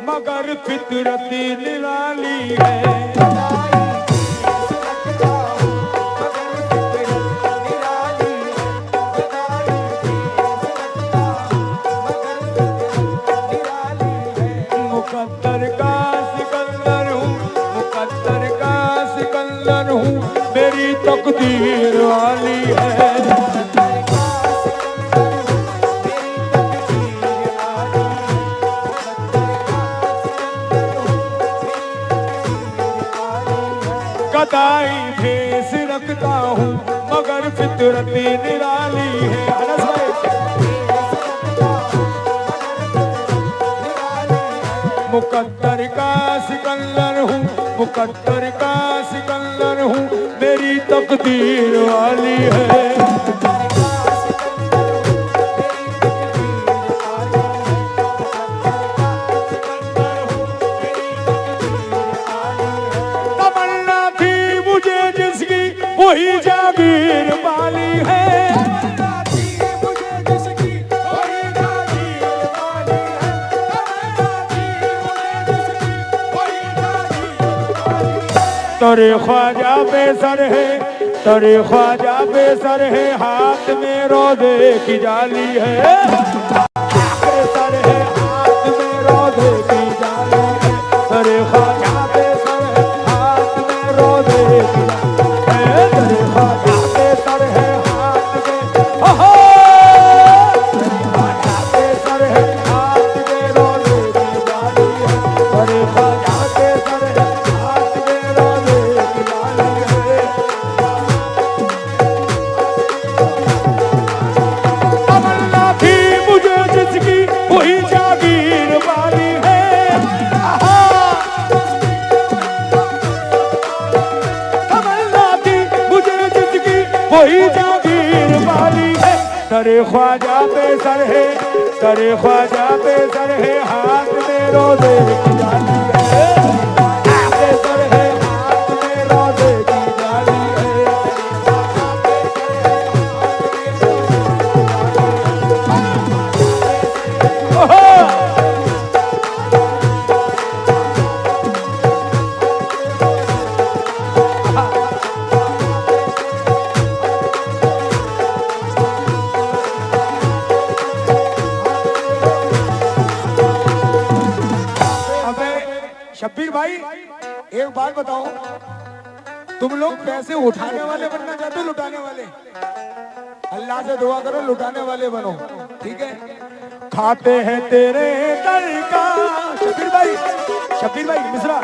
मगर फितरती निराली है। मुकद्दर का सिकंदर हूँ, मुकद्दर का सिकंदर हूँ, मेरी तकदीर वाली है। गदाई भेस रखता हूँ मगर फितरती निराली है। मुकद्दर का सिकंदर हूँ, मुकद्दर का सिकंदर हूँ, मेरी तकदीर वाली है। तमन्ना थी मुझे जिसकी वही जागीर वाली है। तरे ख्वाजा बेसर है, तरे ख्वाजा बेसर है, हाथ में रोज़े की जाली है। बेसर है, हाथ में रोज़े की जाली है। तरे ख्वाजा बेसर है, हाथ में रोज़े की जाली है। तरे ख्वाजा बेसर है, हाथ में ओहो, तरे ख्वाजा बेसर है, हाथ में रोज़े की जाली है। तरे ख्वाजा बेसर है, वही जागीर वाली है। तमन्ना थी मुझे जिसकी वही जागीर वाली है। तरे ख्वाजा बेसर है, तरे ख्वाजा बेसर है, हाथ में रोज़े की जाली है। बेसर है, हाथ में रोज़े की जाली है। शब्बीर भाई एक बात बताओ, तुम लोग पैसे उठाने वाले बनना चाहते हो लुटाने वाले? अल्लाह से दुआ करो लुटाने वाले बनो, ठीक है? खाते हैं तेरे दर का, शब्बीर भाई मिश्रा,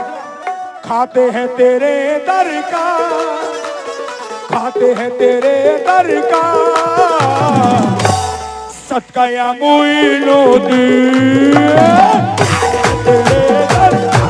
खाते हैं तेरे दर का, खाते हैं तेरे दर का, सदका या मुइनो दी तेरे दर का।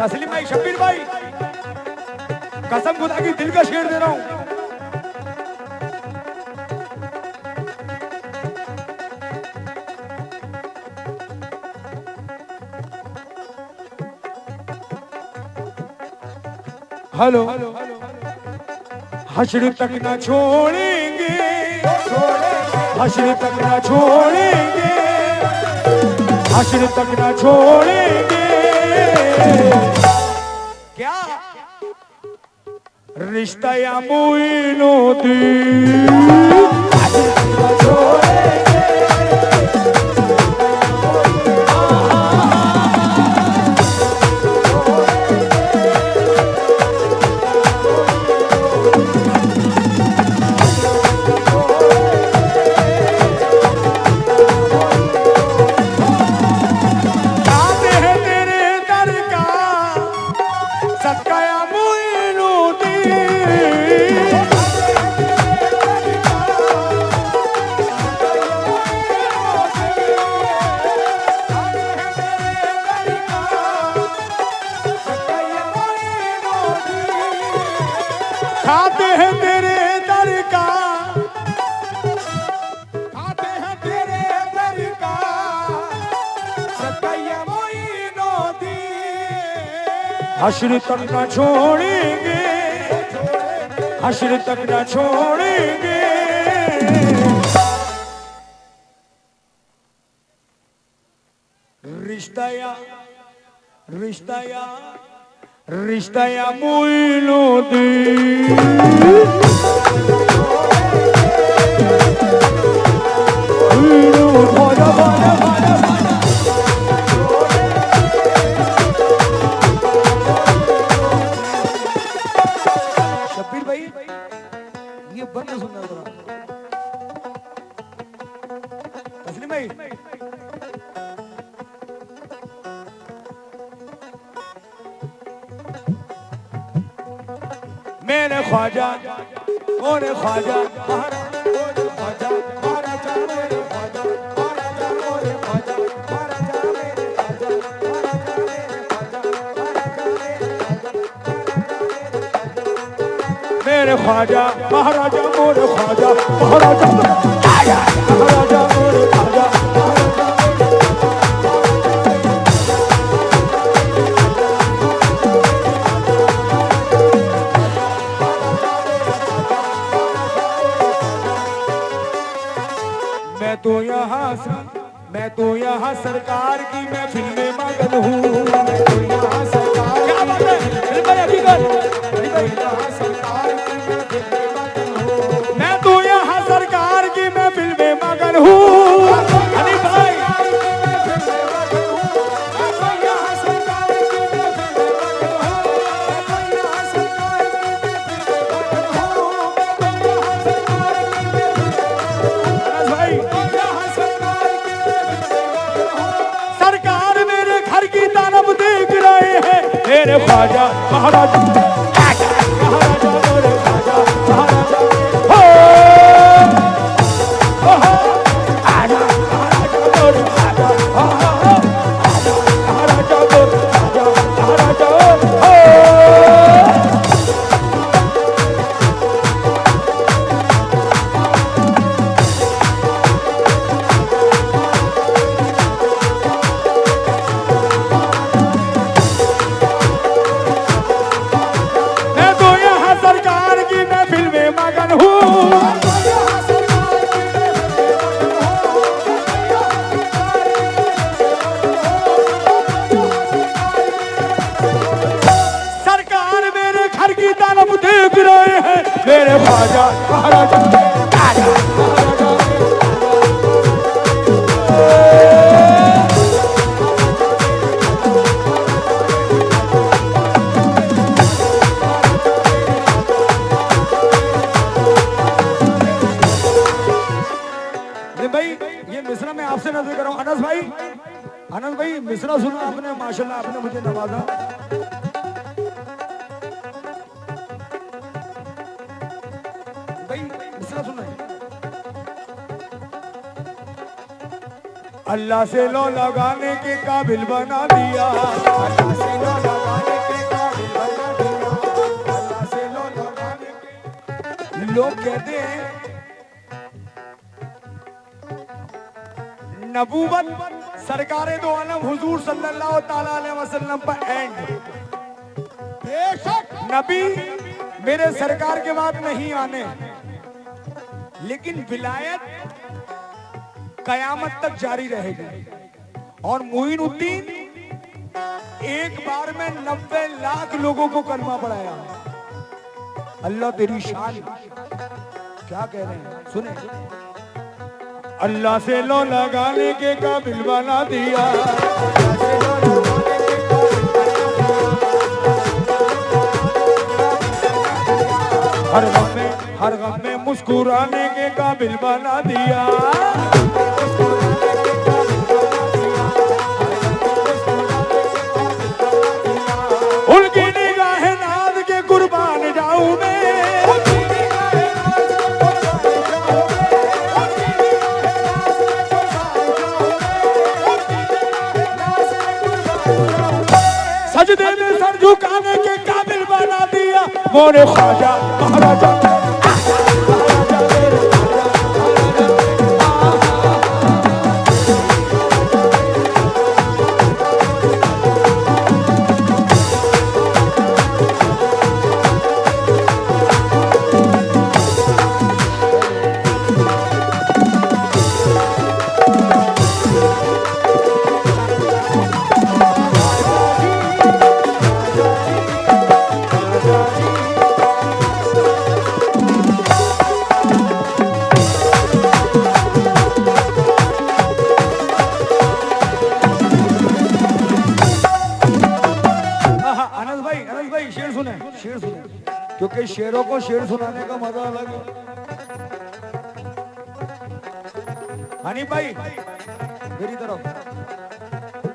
तस्लीम भाई, शब्बीर भाई, कसम खुदा की दिल का शेर दे रहा हूं। हेलो, हश्र तक ना छोड़ेंगे, हश्र तक ना छोड़ेंगे, हश्र तक ना छोड़ेंगे। क्या रिश्ता या मुइनो दी हश्र तक न छोड़ेंगे, हश्र तक न छोड़ेंगे। रिश्ता रिश्ता मोइनुद्दीन शब्बीर भाई ये बंद सुनना जरा। तस्लीम भाई मेरे ख्वाजा मोरे ख्वाजा मोरे ख्वाजा महाराजा मेरे ख्वाजा महाराजा मोरे ख्वाजा महाराजा मेरे ख्वाजा मेरे ख्वाजा महाराजा मोरे ख्वाजा महाराजा महाराजा मोरे ख्वाजा। मैं तो यहाँ सरकार की महफिल में मगन हूँ। मैं तो यहाँ सरकार क्या बात है मैं तो यहाँ सरकार की महफिल में मगन हूँ। अली भाई मेरे ख्वाजा महाराजा महाराजा मेरे ख्वाजा महाराजा हो आजा महाराजा मेरे ख्वाजा आजा महाराजा मेरे ख्वाजा महाराजा हो। मेरे ख्वाजा महाराजा आजा महाराजा भाई ये मिसरा मैं आपसे नजर कर रहा हूँ। अनस भाई मिसरा सुना आपने, माशाल्लाह आपने मुझे नवाजा। अल्लाह से लो लगाने के काबिल बना दिया, अल्लाह से लो लगाने के काबिल बना दिया, अल्लाह से लो लगाने के। लोग कहते हैं नबूवत सरकारे दो आलम हुजूर सल्लल्लाहु ताला अलैहि वसल्लम पर एंड। बेशक नबी मेरे सरकार के बाद नहीं आने, लेकिन विलायत कयामत तक जारी रहेगी। और मोइनुद्दीन एक बार में 90 लाख लोगों को कलमा पढ़ाया। अल्लाह तेरी शान क्या कह रहे हैं सुने। अल्लाह से लो लगाने के काबिल बना दिया, हर गम में मुस्कुराने के काबिल बना दिया। उनकी निगाहे नाज के कुर्बान जाऊं मैं, सजदे में सर झुकाने के काबिल बना दिया। मोरे ख्वाजा महाराजा क्योंकि शेरों को शेर सुनाने का मजा अलग है। हनी भाई मेरी तरफ,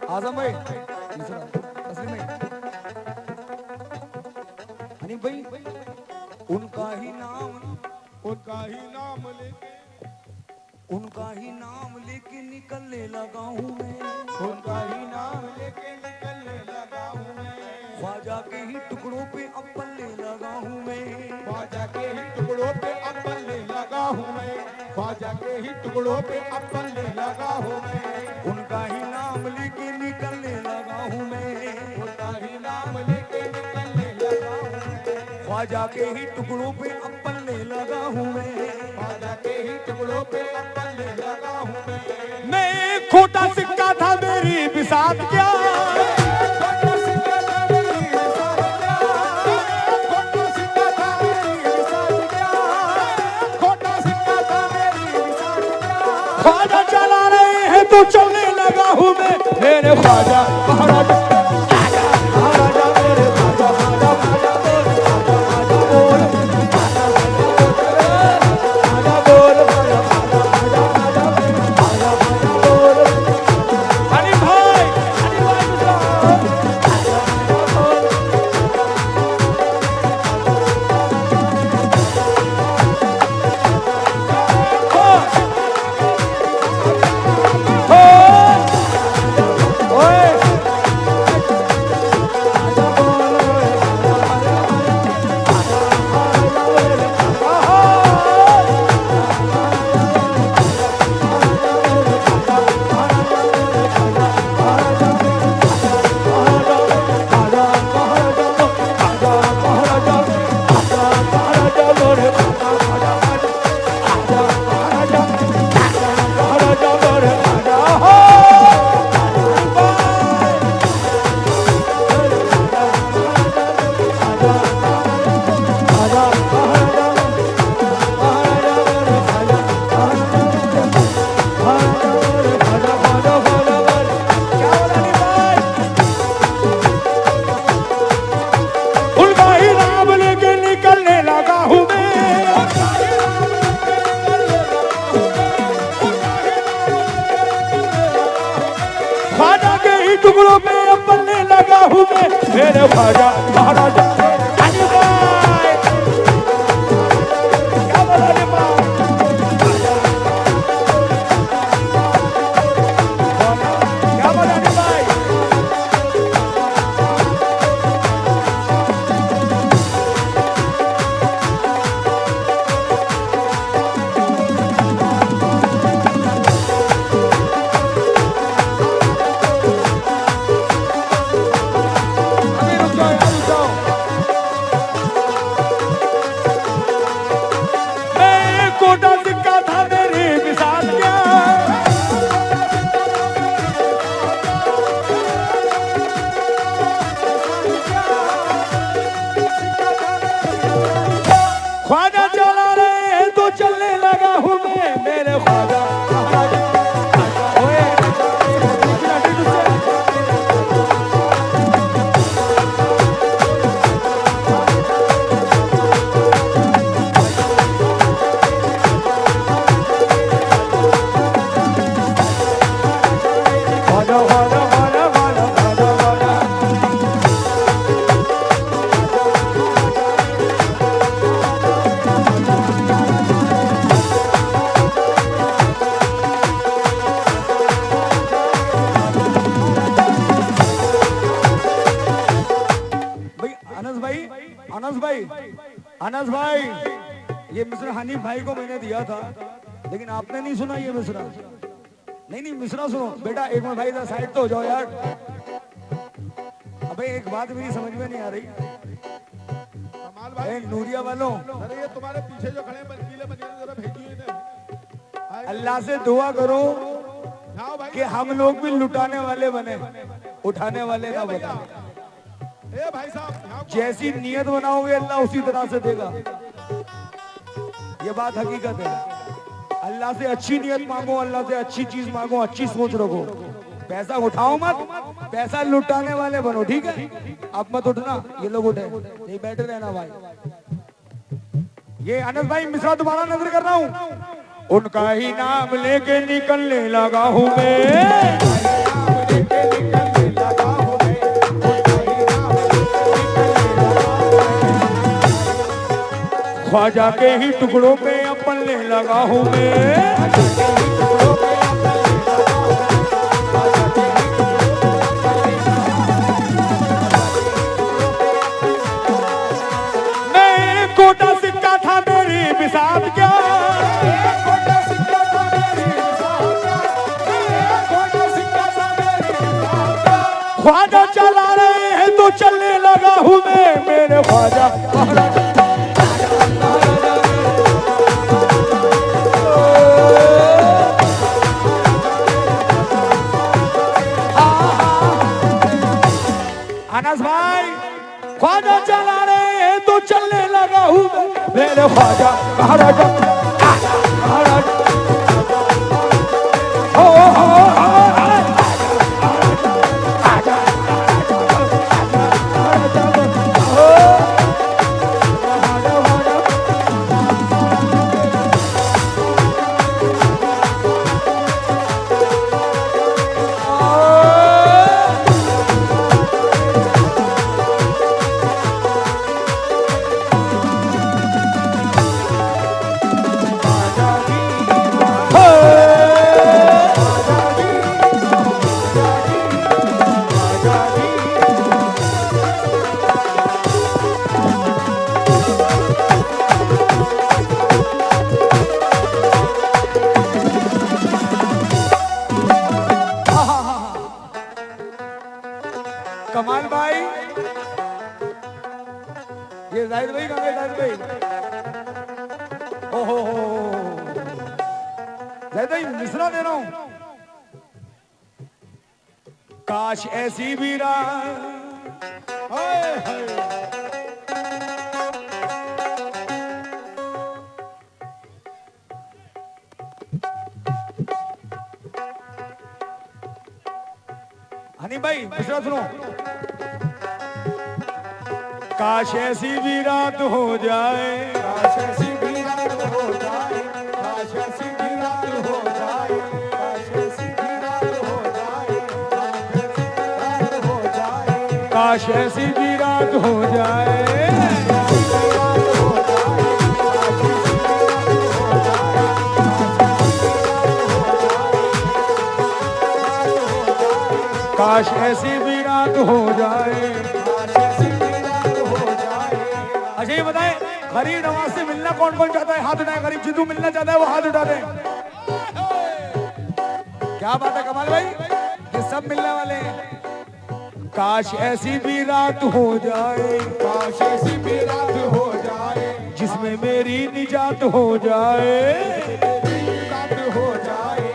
आजम भाई तस्लीम भाई, हनी भाई, उनका ही नाम लेके निकलने लगा हूँ मैं, उनका ही नाम लेके निकलने लगा हूँ मैं, ख्वाजा के ही टुकड़ों पे अब पलने लगा हूँ मैं, ख्वाजा के ही टुकड़ों पे अब पलने लगा हूँ मैं, ख्वाजा के ही टुकड़ों पे अब पलने लगा हूँ मैं, उनका ही नाम लेके निकलने लगा हूँ मैं, उनका ही नाम लेके निकलने लगा हूँ मैं, ख्वाजा के ही टुकड़ों पे अब पलने लगा हूँ मैं, ख्वाजा के ही टुकड़ों पे अब पलने लगा हूँ मैं खोटा सिक्का था मेरी बिसात क्या, खोटा सिक्का था मेरी विसात क्या, खोटा सिक्का था मेरी विसात क्या, खोटा सिक्का था मेरी विसात क्या, ख्वाजा चला रहे हैं तो चलने लगा हूँ मैं, मेरे ख्वाजा महाराजा महाराजा मेरे ख्वाजा ख्वाजा ख्वाजा बोल ख्वाजा बोल ख्वाजा बोल ख्वाजा बोल। हनी भाई टुकड़ों पे अब बनने लगा हूँ मैं, मेरे ख्वाजा महाराजा हनी भाई क्या बोला रे बाप, क्या बोला रे भाई। खोटा सिक्का था मेरी विसात क्या, ख्वाजा चला रहे हैं तो चलने लगा हूँ मैं, मेरे ख्वाजा अनस भाई, ये मिश्रा हनीफ भाई को मैंने दिया था, लेकिन आपने नहीं सुना ये मिश्रा। नहीं मिश्रा सुनो बेटा, एक मिनट भाई इधर साइड तो हो जाओ यार। अबे एक बात मेरी समझ में नहीं आ रही, कमाल भाई नूरिया वालों, अरे ये तुम्हारे पीछे जो खड़े हैं बंकीले बनिए जरा भेजिए इन्हें। अल्लाह से दुआ करो हाँ भाई कि हम लोग भी लुटाने वाले बने, उठाने वाले ना बने। ए भाई साहब जैसी नियत बनाओगे अल्लाह उसी तरह से देगा, ये बात हकीकत है। अल्लाह से अच्छी नियत मांगो, अल्लाह से अच्छी चीज मांगो, अच्छी सोच रखो। पैसा उठाओ मत, पैसा लुटाने वाले बनो, ठीक है। आप मत उठना, ये लोग उठे नहीं, बैठे रहना भाई। ये अनस भाई मिश्रा दोबारा नजर कर रहा हूँ, उनका ही नाम लेके निकलने लगा हूँ मैं, ख्वाजा के ही टुकड़ों पे अपलने लगा हूँ मैं, कोटा सिक्का था मेरी बिसात क्या, कोटा सिक्का था मेरी बिसात क्या, कोटा सिक्का था मेरी बिसात क्या। ख्वाजा चला रहे हैं तो चलने लगा हूँ मैं, मेरे ख्वाजा अनस भाई, ख्वाजा चला रहे हैं तो चलने लगा हूँ मेरे ख्वाजा महाराजा महाराजा कमाल भाई, ये जाहिद भाई कहाँ गए? जाहिद भाई, ओहो जाहिद भाई मिश्रा दे रहा हूं, काश ऐसी भी रात, हाय हाय हनी भाई मिश्रा सुनो, काश ऐसी भी रात हो जाए, काश ऐसी भी रात हो जाए, काश ऐसी भी रात हो जाए, काश ऐसी भी रात हो जाए, काश ऐसी भी रात हो जाए, काश ऐसी भी रात हो जाए। अच्छा ये बताए, गरीब नवाज से मिलना कौन कौन चाहता है? हाथ उठाए। गरीब जिद्दू मिलना चाहता है वो हाथ उठा दे। क्या बात है कमाल भाई, ये सब मिलने वाले हैं। काश ऐसी भी रात हो जाए, काश ऐसी भी रात हो जाए, जिसमें मेरी निजात हो जाए, निजात हो जाए,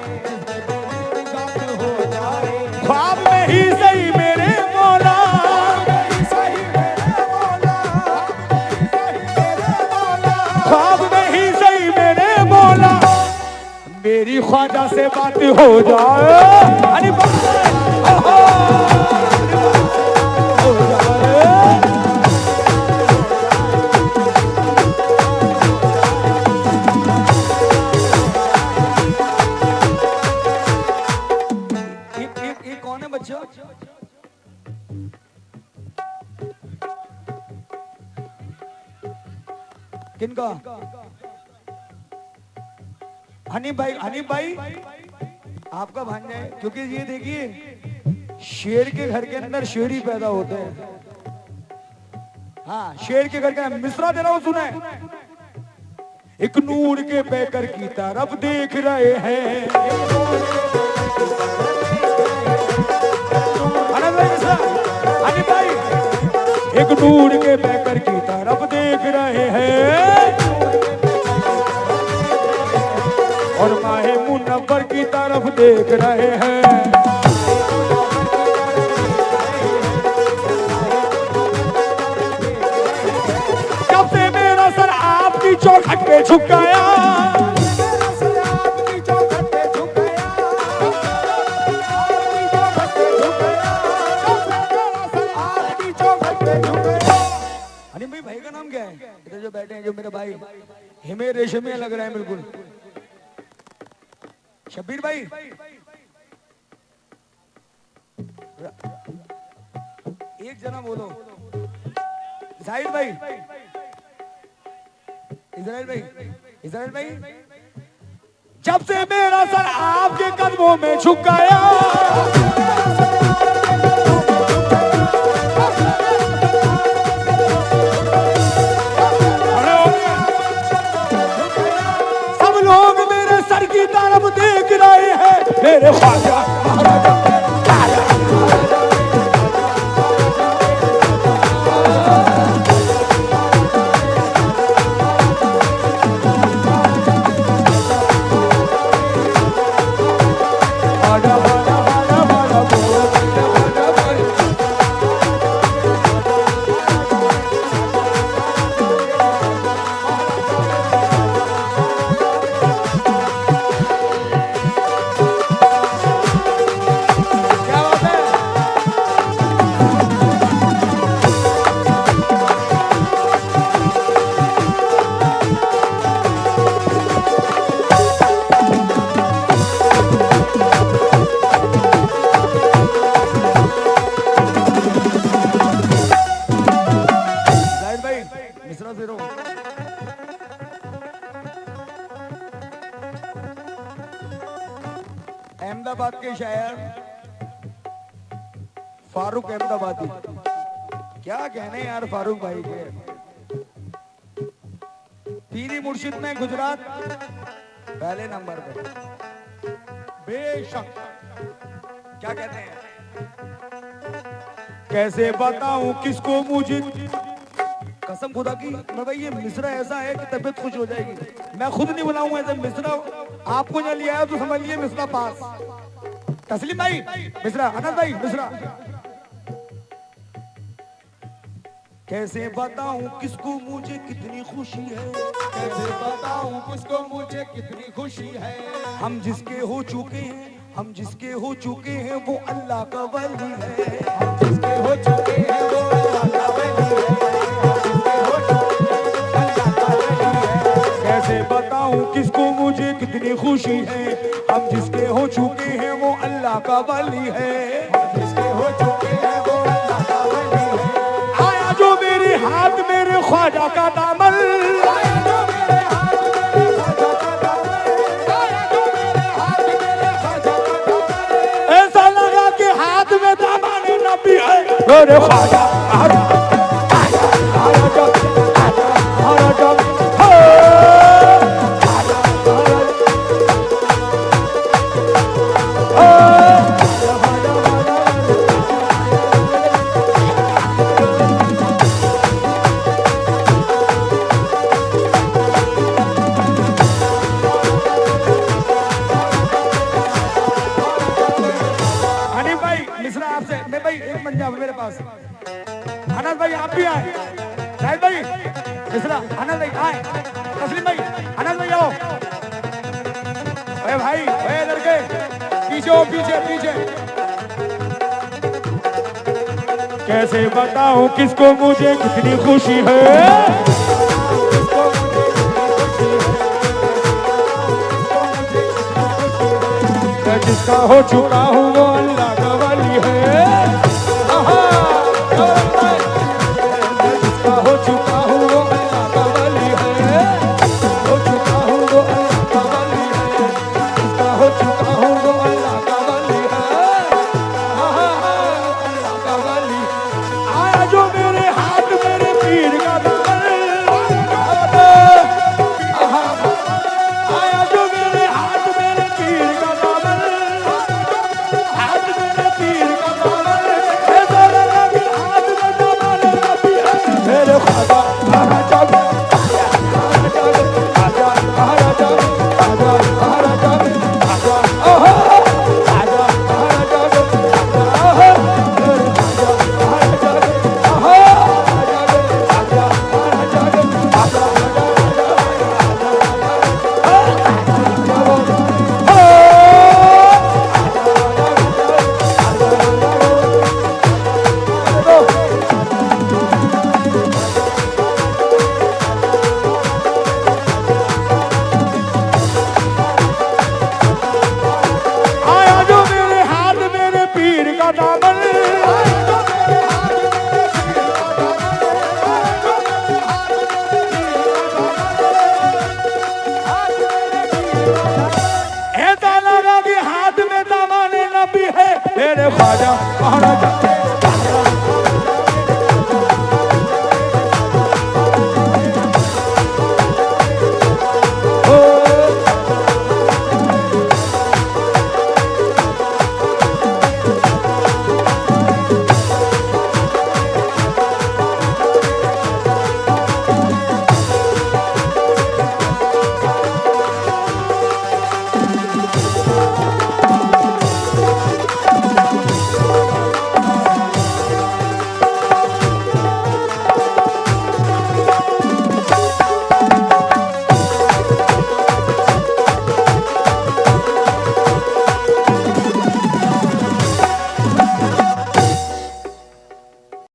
निजात हो जाए। ख्वाब में ही सही मेरे मौला, ख्वाब में ही सही मेरे मौला, मेरी ख्वाजा से बात हो जाए, कौन है बच्चा? किनका? हनीफ भाई। हनीफ भाई आपका भांजा है, क्योंकि ये देखिए शेर के घर के अंदर शेर ही पैदा होते हैं। हाँ, शेर के घर के अंदर। मिसरा दे रहा हूं, सुने। एक नूर के पैकर की तरफ देख रहे हैं, भाई एक नूर के पैकर की तरफ देख रहे हैं, और माहे मुनव्वर की तरफ देख रहे हैं। जब से मेरा सर आपकी चौखट पे झुक गया, भाई का नाम क्या है? इधर जो बैठे हैं जो मेरे भाई, हिमे रेशमिया लग रहा है बिल्कुल। शब्बीर भाई एक जना बोलो। जाहिद भाई, इजराइल भाई, इजराइल भाई, जब से मेरा सर आपके कदमों में झुक गया, सब लोग मेरे सर की तरफ देख रहे हैं। मेरे ख्वाजा अहमदाबाद के शायर फारूक अहमदाबादी, क्या कहने यार फारूक भाई के। पीरी मुर्शिद में गुजरात पहले नंबर पे बेशक। क्या कहते हैं, कैसे बताऊं किसको मुझे, कसम खुदा की मैं भाई ये मिसरा ऐसा है कि तबीयत खुश हो जाएगी। मैं खुद नहीं बनाऊंगा ऐसे मिसरा, आपको जब लिया है तो समझ लिए मिसरा पास। तस्लीम भाई मिसरा, अनस भाई मिसरा। कैसे बताऊं किसको मुझे कितनी खुशी है, कैसे बताऊं किसको मुझे कितनी खुशी है। हम जिसके हो चुके हैं, हम जिसके हो चुके हैं वो अल्लाह का वली है। हम जिसके हो चुके हैं वो अल्लाह का वली है। कैसे बताऊं किसको मुझे कितनी खुशी है, हम जिसके हो चुके हैं वो अल्लाह का वली है। जिसके हो चुके हैं वो अल्लाह का वली है। आया जो मेरे हाथ मेरे ख्वाजा का दामन, आया जो मेरे हाथ मेरे ख्वाजा का दामन, आया जो मेरे हाथ मेरे ख्वाजा का दामन। ऐसा लगा कि हाथ में दामन नबी है। मेरे ख्वाजा आया आया जब आया जब मेरे पास। अनस भाई आप भी आए, शाहिद भाई मिश्रा, अनस भाई आए, तस्लीम भाई, अनस भाई आओ। अरे भाई लड़के पीछे हो, पीछे पीछे। कैसे बताऊं किसको मुझे कितनी खुशी है, जिसका हो चुका हूँ वो अल्लाह का वली है। जिसका हो चुका हूँ वो अल्लाह का वली है। हो चुका हूँ वो अल्लाह का वली है। जिसका हो चुका हूँ वो अल्लाह का वली है। अल्लाह का वली आया जो मेरे हाथ मेरे पीर का दामन, आया जो मेरे हाथ मेरे पीर का दामन, हाथ मेरे मेरे ख्वाजा महाराज